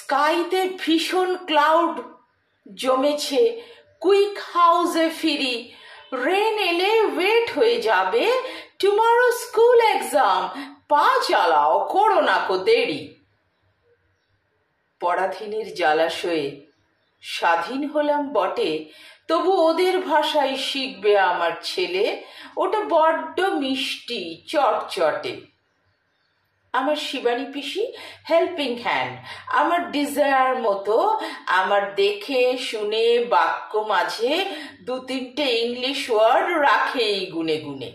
স্কাইতে ভীষণ ক্লাউড জমেছে, কুইক হাউসে ফিরি, রেন এলে ওয়েট হয়ে যাবে, টুমারো স্কুল এক্সাম, পা চালাও, করো না কো দেরি। পরাধীনের জলাশয়ে স্বাধীন হলাম বটে, তবু ওদের ভাষায় শিখবে আমার ছেলে, ওটা বড্ড মিষ্টি চটচটে। আমার শিবানী পিসি হেল্পিং হ্যান্ড, আমার ডিজায়ার মতো, আমার দেখে শুনে বাক্য মাঝে দু তিনটে ইংলিশ ওয়ার্ড রাখেই গুনে গুনে।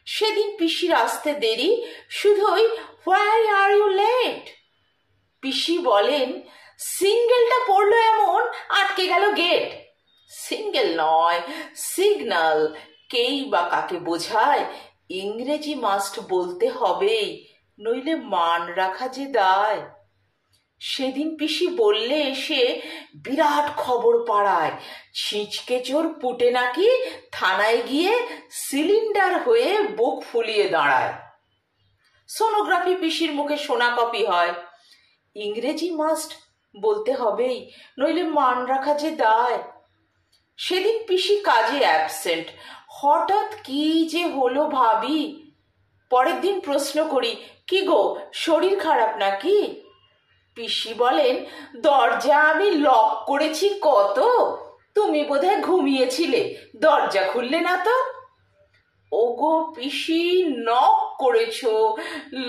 সেদিন পিসির আসতে দেরি, শুধুই হোয়াই আর ইউ লেট। পিসি বলেন, সিঙ্গেলটা পড়লো এমন আটকে গেল গেট। সিঙ্গেল নয়, সিগন্যাল, কেই বা কাকে বোঝায়, ইংরেজি মাস্ট বলতে হবেই, নইলে মান রাখা যে দায়। সেদিন পিসি বললে এসে, বিরাট খবর পাড়ায়, ছিঁচকে চোর পুটে নাকি থানায় গিয়ে সিলিন্ডার হয়ে বুক ফুলিয়ে দাঁড়ায়। সোনোগ্রাফি পিসির মুখে সোনা কপি হয়, ইংরেজি মাস্ট বলতে হবেই, নইলে মান রাখা যে দায়। সেদিন পিসি কাজে অ্যাবসেন্ট, হঠাৎ কি যে হলো ভাবি। পরের দিন প্রশ্ন করি, কি গো শরীর খারাপ নাকি? পিসি বলেন, দরজা আমি লক করেছি কত, তুমি বোধহয় ঘুমিয়েছিলে, দরজা খুললে না তো। ওগো পিসি, নক করেছো,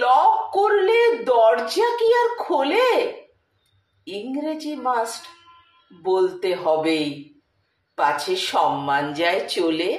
লক করলে দরজা কি আর খোলে? ইংরেজি মাস্ট বলতে হবেই, পাছে সম্মান যায় চলে।